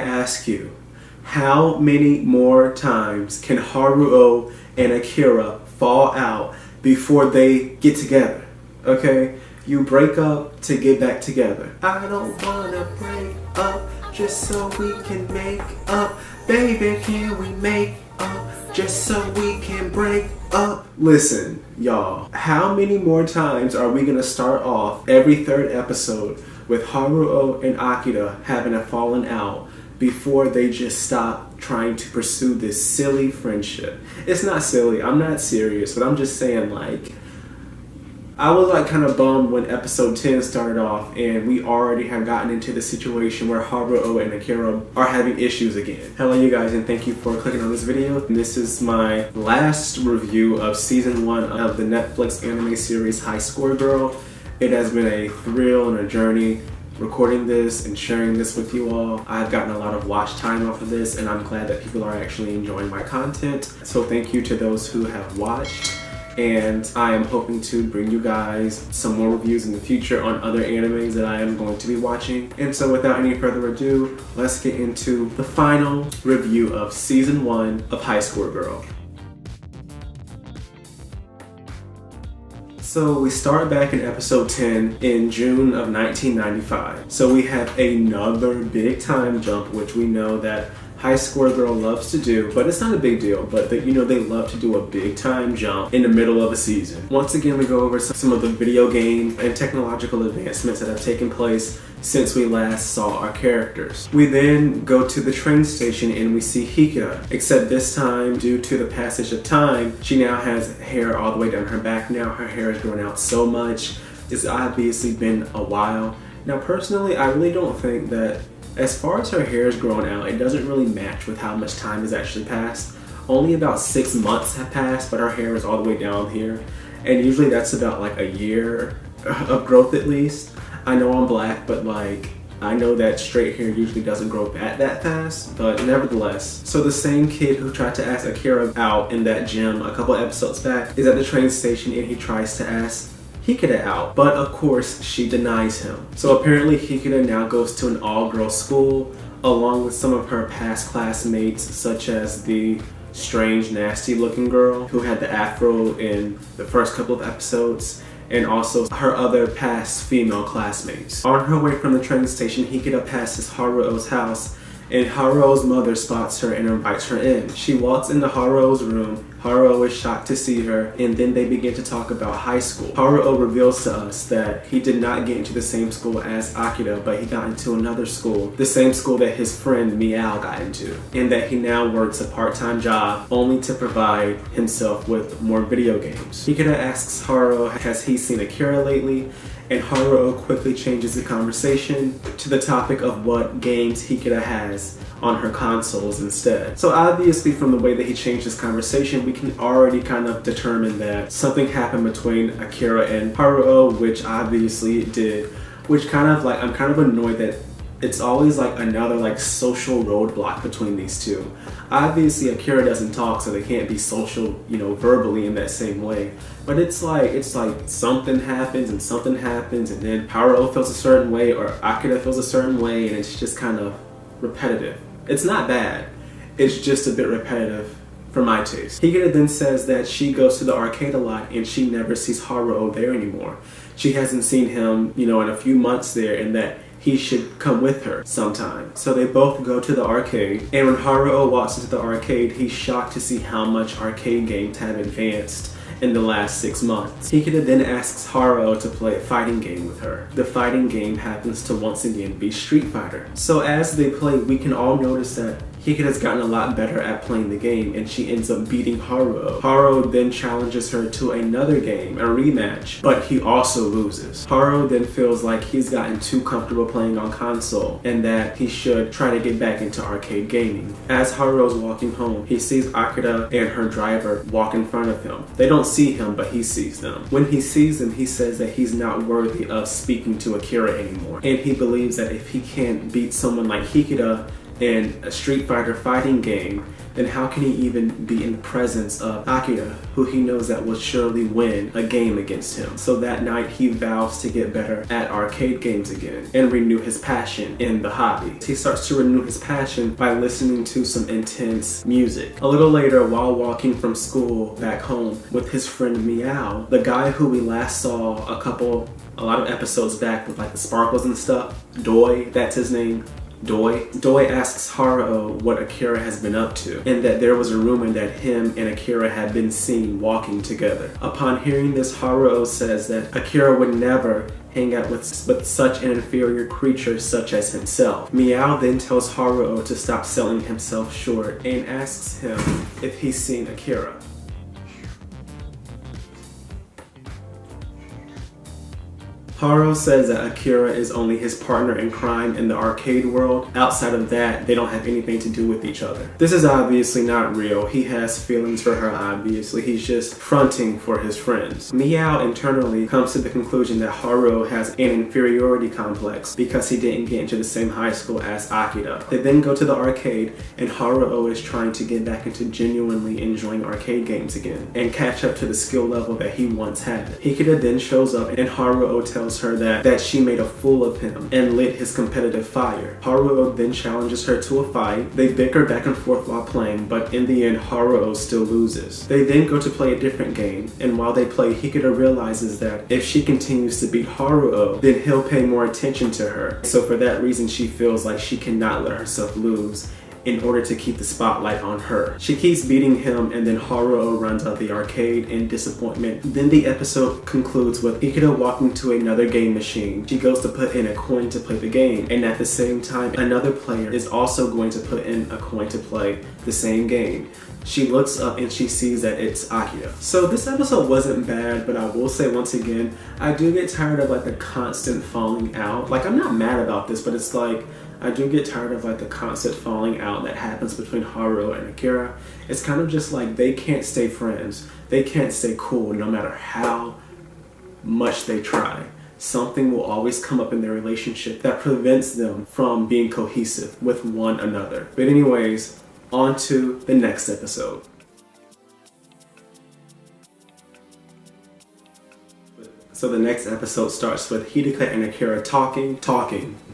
ask you, how many more times can Haruo and Akira fall out before they get together? Okay? You break up to get back together. I don't wanna break up just so we can make up. Baby, can we make up just so we can break up? Listen, y'all, how many more times are we gonna start off every third episode with Haruo and Akira having a falling out before they just stop trying to pursue this silly friendship? It's not silly, I'm not serious, but I'm just saying, like, I was like kind of bummed when episode 10 started off and we already have gotten into the situation where Haruo and Akira are having issues again. Hello you guys, and thank you for clicking on this video. This is my last review of season 1 of the Netflix anime series High Score Girl. It has been a thrill and a journey recording this and sharing this with you all. I've gotten a lot of watch time off of this and I'm glad that people are actually enjoying my content. So thank you to those who have watched. And I am hoping to bring you guys some more reviews in the future on other animes that I am going to be watching. And so without any further ado, let's get into the final review of season 1 of High Score Girl. So we start back in episode 10 in June of 1995. So we have another big time jump, which we know that High Score Girl loves to do, but it's not a big deal, but they love to do a big time jump in the middle of a season. Once again, we go over some of the video game and technological advancements that have taken place since we last saw our characters. We then go to the train station and we see Hikita, except this time, due to the passage of time, she now has hair all the way down her back now. Her hair has grown out so much. It's obviously been a while. Now personally, I really don't think that as far as her hair is grown out, it doesn't really match with how much time has actually passed. Only about 6 months have passed, but her hair is all the way down here. And usually that's about like a year of growth at least. I know I'm black, but like, I know that straight hair usually doesn't grow back that fast, but nevertheless. So the same kid who tried to ask Akira out in that gym a couple episodes back is at the train station and he tries to ask Hikita out, but of course she denies him. So apparently Hikita now goes to an all-girls school along with some of her past classmates, such as the strange, nasty looking girl who had the afro in the first couple of episodes, and also her other past female classmates. On her way from the train station, Hikita passes Haruo's house and Haruo's mother spots her and invites her in. She walks into Haruo's room. Haruo is shocked to see her, and then they begin to talk about high school. Haruo reveals to us that he did not get into the same school as Akira, but he got into another school, the same school that his friend Miao got into, and that he now works a part-time job only to provide himself with more video games. Hikita asks Haruo, has he seen Akira lately? And Haruo quickly changes the conversation to the topic of what games Hikita has on her consoles instead. So obviously from the way that he changed this conversation, we can already kind of determine that something happened between Akira and Haruo, which obviously it did, which kind of like, I'm kind of annoyed that it's always like another like social roadblock between these two. Obviously Akira doesn't talk, so they can't be social, verbally in that same way. But it's like something happens and something happens and then Haruo feels a certain way or Akira feels a certain way, and it's just kind of repetitive. It's not bad, it's just a bit repetitive for my taste. Hikita then says that she goes to the arcade a lot and she never sees Haruo there anymore. She hasn't seen him, in a few months there, and that he should come with her sometime. So they both go to the arcade, and when Haruo walks into the arcade, he's shocked to see how much arcade games have advanced in the last 6 months. Hikita then asks Haruo to play a fighting game with her. The fighting game happens to once again be Street Fighter. So as they play, we can all notice that Hikita's gotten a lot better at playing the game, and she ends up beating Haruo. Haruo then challenges her to another game, a rematch, but he also loses. Haruo then feels like he's gotten too comfortable playing on console and that he should try to get back into arcade gaming. As Haruo's walking home, he sees Akira and her driver walk in front of him. They don't see him, but he sees them. When he sees them, he says that he's not worthy of speaking to Akira anymore, and he believes that if he can't beat someone like Hikita, in a Street Fighter fighting game, then how can he even be in the presence of Akira, who he knows that will surely win a game against him? So that night he vows to get better at arcade games again and renew his passion in the hobby. He starts to renew his passion by listening to some intense music. A little later, while walking from school back home with his friend Meow, the guy who we last saw a lot of episodes back with like the sparkles and stuff, Doi, that's his name. Doi asks Haruo what Akira has been up to, and that there was a rumor that him and Akira had been seen walking together. Upon hearing this, Haruo says that Akira would never hang out with such an inferior creature such as himself. Meow then tells Haruo to stop selling himself short and asks him if he's seen Akira. Haruo says that Akira is only his partner in crime in the arcade world. Outside of that, they don't have anything to do with each other. This is obviously not real. He has feelings for her, obviously. He's just fronting for his friends. Meow internally comes to the conclusion that Haruo has an inferiority complex because he didn't get into the same high school as Akira. They then go to the arcade, and Haruo is trying to get back into genuinely enjoying arcade games again and catch up to the skill level that he once had. Hikida then shows up, and Haruo tells her that she made a fool of him and lit his competitive fire. Haruo then challenges her to a fight. They bicker back and forth while playing, but in the end, Haruo still loses. They then go to play a different game, and while they play, Hikida realizes that if she continues to beat Haruo, then he'll pay more attention to her. So for that reason, she feels like she cannot let herself lose in order to keep the spotlight on her. She keeps beating him, and then Haruo runs out the arcade in disappointment. Then the episode concludes with Ikeda walking to another game machine. She goes to put in a coin to play the game, and at the same time, another player is also going to put in a coin to play the same game. She looks up and she sees that it's Akira. So this episode wasn't bad, but I will say once again, I do get tired of like the constant falling out. Like, I'm not mad about this, but it's like, I do get tired of like the constant falling out that happens between Haruo and Akira. It's kind of just like they can't stay friends. They can't stay cool no matter how much they try. Something will always come up in their relationship that prevents them from being cohesive with one another. But anyways, on to the next episode. So the next episode starts with Hideka and Akira talking.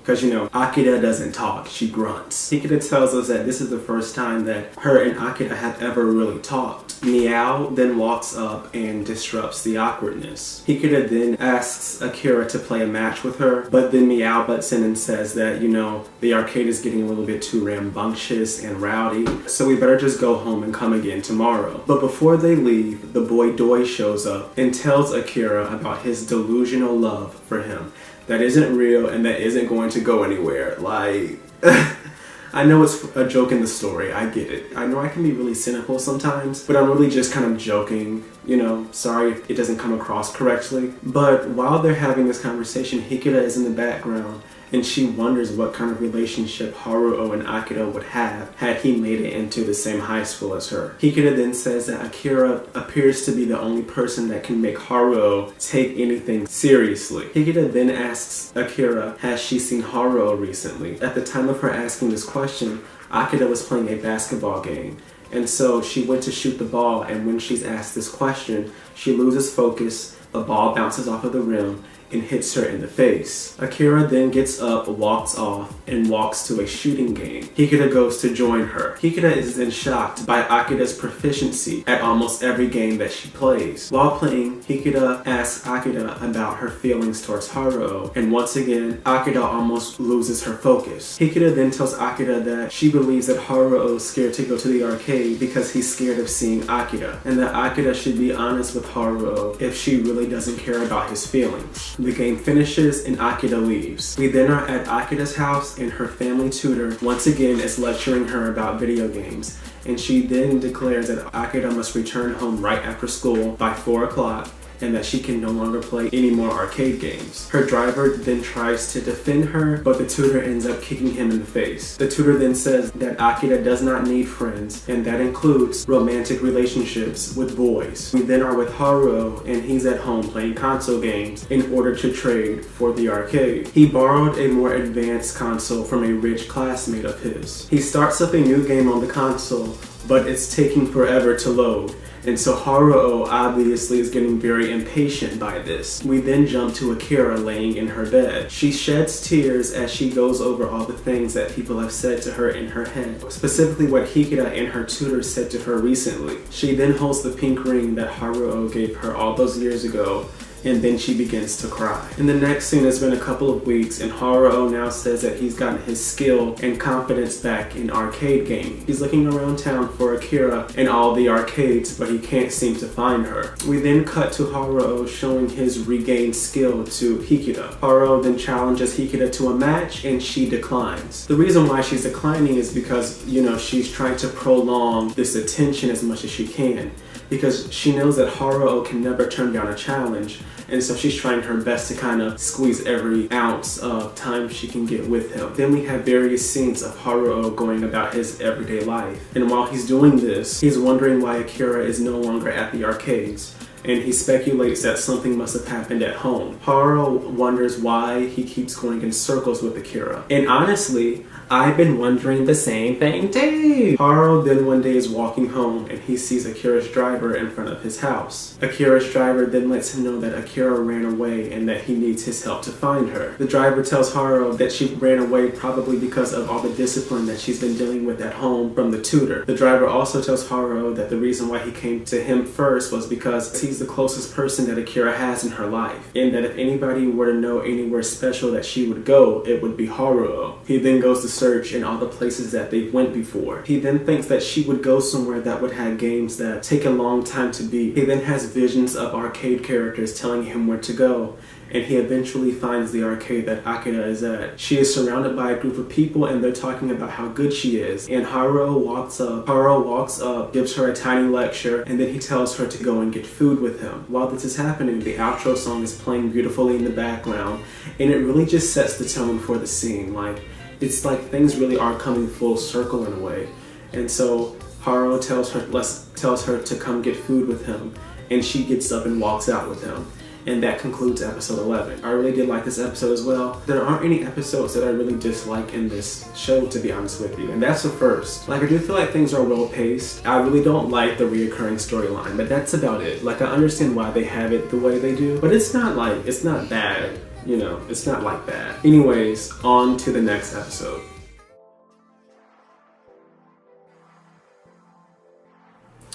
Because, you know, Akira doesn't talk, she grunts. Hikida tells us that this is the first time that her and Akira have ever really talked. Meow then walks up and disrupts the awkwardness. Hikida then asks Akira to play a match with her, but then Meow butts in and says that, you know, the arcade is getting a little bit too rambunctious and rowdy, so we better just go home and come again tomorrow. But before they leave, the boy Doi shows up and tells Akira about his delusional love for him. That isn't real and that isn't going to go anywhere. Like, I know it's a joke in the story, I get it. I know I can be really cynical sometimes, but I'm really just kind of joking. You know, sorry if it doesn't come across correctly. But while they're having this conversation, Hikida is in the background, and she wonders what kind of relationship Haruo and Akira would have had he made it into the same high school as her. Hikida then says that Akira appears to be the only person that can make Haruo take anything seriously. Hikida then asks Akira, has she seen Haruo recently? At the time of her asking this question, Akira was playing a basketball game. And so she went to shoot the ball, and when she's asked this question, she loses focus, the ball bounces off of the rim, and hits her in the face. Akira then gets up, walks off, and walks to a shooting game. Hikida goes to join her. Hikida is then shocked by Akira's proficiency at almost every game that she plays. While playing, Hikida asks Akira about her feelings towards Haruo, and once again, Akira almost loses her focus. Hikida then tells Akira that she believes that Haruo is scared to go to the arcade because he's scared of seeing Akira, and that Akira should be honest with Haruo if she really doesn't care about his feelings. The game finishes and Akira leaves. We then are at Akira's house, and her family tutor once again is lecturing her about video games, and she then declares that Akira must return home right after school by 4 o'clock and that she can no longer play any more arcade games. Her driver then tries to defend her, but the tutor ends up kicking him in the face. The tutor then says that Akira does not need friends, and that includes romantic relationships with boys. We then are with Haruo, and he's at home playing console games in order to trade for the arcade. He borrowed a more advanced console from a rich classmate of his. He starts up a new game on the console, but it's taking forever to load. And so Haruo obviously is getting very impatient by this. We then jump to Akira laying in her bed. She sheds tears as she goes over all the things that people have said to her in her head, specifically what Hikida and her tutor said to her recently. She then holds the pink ring that Haruo gave her all those years ago, and then she begins to cry. In the next scene, it's been a couple of weeks, and Haruo now says that he's gotten his skill and confidence back in arcade gaming. He's looking around town for Akira in all the arcades, but he can't seem to find her. We then cut to Haruo showing his regained skill to Hikida. Haruo then challenges Hikida to a match, and she declines. The reason why she's declining is because, she's trying to prolong this attention as much as she can, because she knows that Haruo can never turn down a challenge, and so she's trying her best to kind of squeeze every ounce of time she can get with him. Then we have various scenes of Haruo going about his everyday life, and while he's doing this, he's wondering why Akira is no longer at the arcades, and he speculates that something must have happened at home. Haruo wonders why he keeps going in circles with Akira, and honestly, I've been wondering the same thing too. Haruo then one day is walking home and he sees Akira's driver in front of his house. Akira's driver then lets him know that Akira ran away and that he needs his help to find her. The driver tells Haruo that she ran away probably because of all the discipline that she's been dealing with at home from the tutor. The driver also tells Haruo that the reason why he came to him first was because he's the closest person that Akira has in her life, and that if anybody were to know anywhere special that she would go, it would be Haruo. He then goes to search in all the places that they went before. He then thinks that she would go somewhere that would have games that take a long time to beat. He then has visions of arcade characters telling him where to go, and he eventually finds the arcade that Akira is at. She is surrounded by a group of people and they're talking about how good she is, and Haruo walks up, gives her a tiny lecture, and then he tells her to go and get food with him. While this is happening, the outro song is playing beautifully in the background, and it really just sets the tone for the scene. It's like things really are coming full circle in a way. And so Haruo tells her to come get food with him, and she gets up and walks out with him. And that concludes episode 11. I really did like this episode as well. There aren't any episodes that I really dislike in this show, to be honest with you, and that's the first. I do feel like things are well paced. I really don't like the reoccurring storyline, but that's about it. I understand why they have it the way they do, but it's not bad. It's not like that. Anyways, on to the next episode.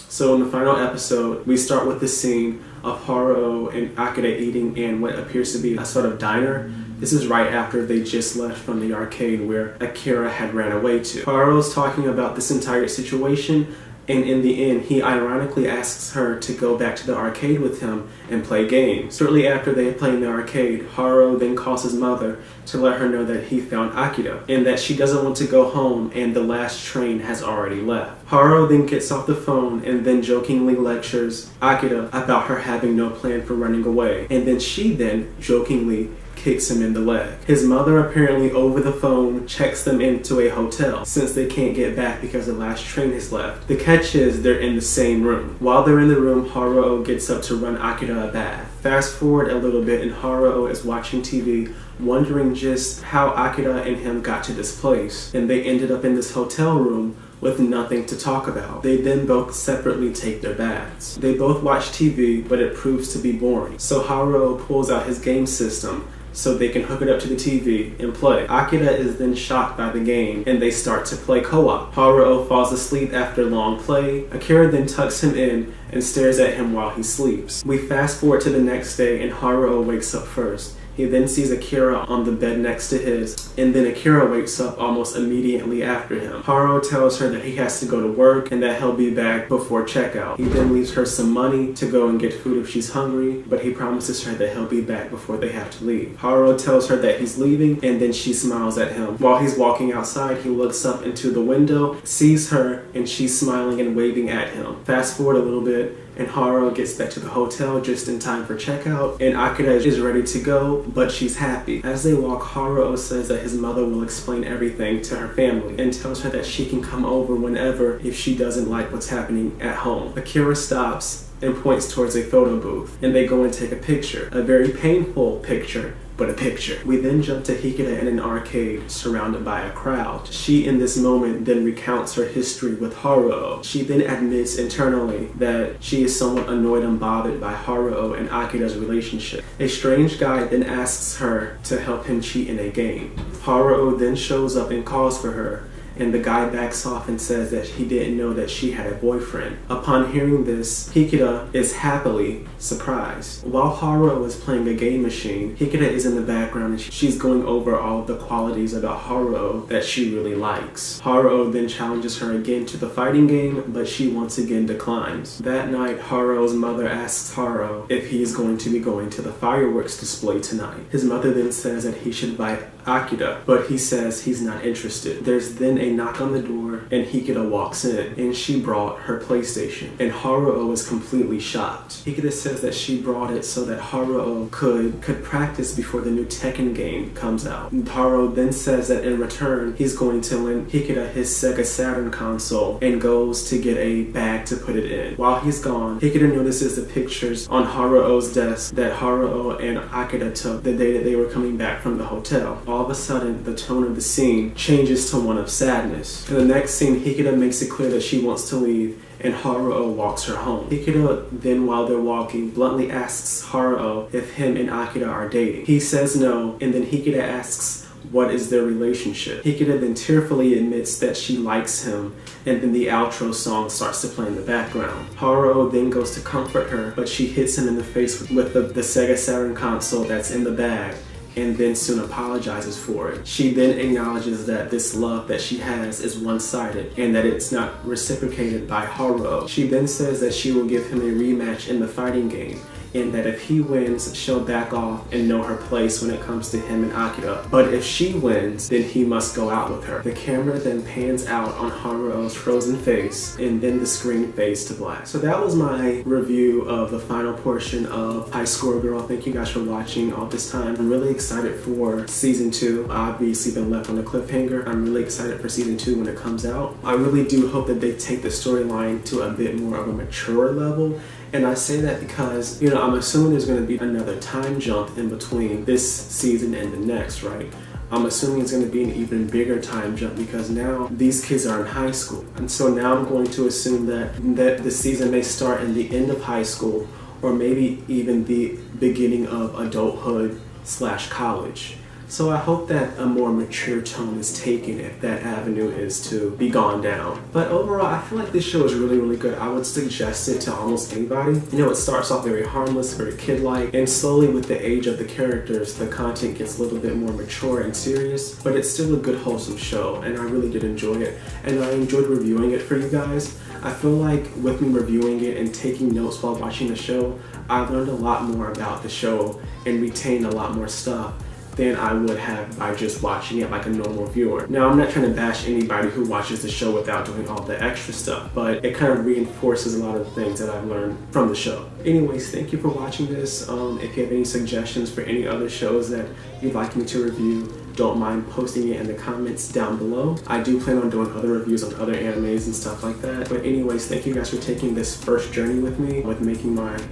So in the final episode, we start with the scene of Haruo and Akira eating in what appears to be a sort of diner. This is right after they just left from the arcade where Akira had ran away to. Haruo's talking about this entire situation, and in the end, he ironically asks her to go back to the arcade with him and play games. Shortly after they play in the arcade, Haruo then calls his mother to let her know that he found Akira and that she doesn't want to go home and the last train has already left. Haruo then gets off the phone and then jokingly lectures Akira about her having no plan for running away, and then she then jokingly kicks him in the leg. His mother apparently over the phone checks them into a hotel since they can't get back because the last train has left. The catch is they're in the same room. While they're in the room, Haruo gets up to run Akira a bath. Fast forward a little bit and Haruo is watching TV, wondering just how Akira and him got to this place, and they ended up in this hotel room with nothing to talk about. They then both separately take their baths. They both watch TV, but it proves to be boring. So Haruo pulls out his game system so they can hook it up to the TV and play. Akira is then shocked by the game and they start to play co-op. Haruo falls asleep after long play. Akira then tucks him in and stares at him while he sleeps. We fast forward to the next day and Haruo wakes up first. He then sees Akira on the bed next to his, and then Akira wakes up almost immediately after him. Haruo tells her that he has to go to work and that he'll be back before checkout. He then leaves her some money to go and get food if she's hungry, but he promises her that he'll be back before they have to leave. Haruo tells her that he's leaving, and then she smiles at him. While he's walking outside, he looks up into the window, sees her, and she's smiling and waving at him. Fast forward a little bit, and Haruo gets back to the hotel just in time for checkout, and Akira is ready to go, but she's happy. As they walk, Haruo says that his mother will explain everything to her family and tells her that she can come over whenever if she doesn't like what's happening at home. Akira stops and points towards a photo booth, and they go and take a picture. A very painful picture, but a picture. We then jump to Hikida in an arcade surrounded by a crowd. She in this moment then recounts her history with Haruo. She then admits internally that she is somewhat annoyed and bothered by Haruo and Akira's relationship. A strange guy then asks her to help him cheat in a game. Haruo then shows up and calls for her, and the guy backs off and says that he didn't know that she had a boyfriend. Upon hearing this, Hikida is happily surprised. While Haruo is playing a game machine, Hikida is in the background and she's going over all the qualities about Haruo that she really likes. Haruo then challenges her again to the fighting game, but she once again declines. That night, Haruo's mother asks Haruo if he is going to be going to the fireworks display tonight. His mother then says that he should invite Akira, but he says he's not interested. There's then a knock on the door, and Hikida walks in, and she brought her PlayStation, and Haruo is completely shocked. Hikida says that she brought it so that Haruo could practice before the new Tekken game comes out. And Haruo then says that in return, he's going to lend Hikida his Sega Saturn console and goes to get a bag to put it in. While he's gone, Hikida notices the pictures on Haruo's desk that Haruo and Akira took the day that they were coming back from the hotel. All of a sudden, the tone of the scene changes to one of sadness. In the next scene, Hikida makes it clear that she wants to leave, and Haruo walks her home. Hikida then, while they're walking, bluntly asks Haruo if him and Akira are dating. He says no, and then Hikida asks what is their relationship. Hikida then tearfully admits that she likes him, and then the outro song starts to play in the background. Haruo then goes to comfort her, but she hits him in the face with the Sega Saturn console that's in the bag, and then soon apologizes for it. She then acknowledges that this love that she has is one-sided and that it's not reciprocated by Haruo. She then says that she will give him a rematch in the fighting game, and that if he wins, she'll back off and know her place when it comes to him and Akira. But if she wins, then he must go out with her. The camera then pans out on Haruo's frozen face, and then the screen fades to black. So that was my review of the final portion of High Score Girl. Thank you guys for watching all this time. I'm really excited for season 2. Obviously been left on a cliffhanger. I'm really excited for season 2 when it comes out. I really do hope that they take the storyline to a bit more of a mature level. And I say that because, I'm assuming there's going to be another time jump in between this season and the next, right? I'm assuming it's going to be an even bigger time jump because now these kids are in high school. And so now I'm going to assume that the season may start in the end of high school, or maybe even the beginning of adulthood/college. So I hope that a more mature tone is taken if that avenue is to be gone down. But overall, I feel like this show is really, really good. I would suggest it to almost anybody. It starts off very harmless, very kid-like, and slowly with the age of the characters, the content gets a little bit more mature and serious, but it's still a good, wholesome show, and I really did enjoy it, and I enjoyed reviewing it for you guys. I feel like with me reviewing it and taking notes while watching the show, I learned a lot more about the show and retained a lot more stuff than I would have by just watching it like a normal viewer. Now, I'm not trying to bash anybody who watches the show without doing all the extra stuff, but it kind of reinforces a lot of the things that I've learned from the show. Anyways, thank you for watching this. If you have any suggestions for any other shows that you'd like me to review, don't mind posting it in the comments down below. I do plan on doing other reviews on other animes and stuff like that. But anyways, thank you guys for taking this first journey with me, with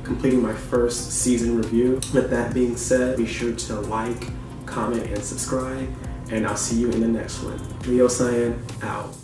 completing my first season review. With that being said, be sure to like, comment, and subscribe, and I'll see you in the next one. Ryo-san, out.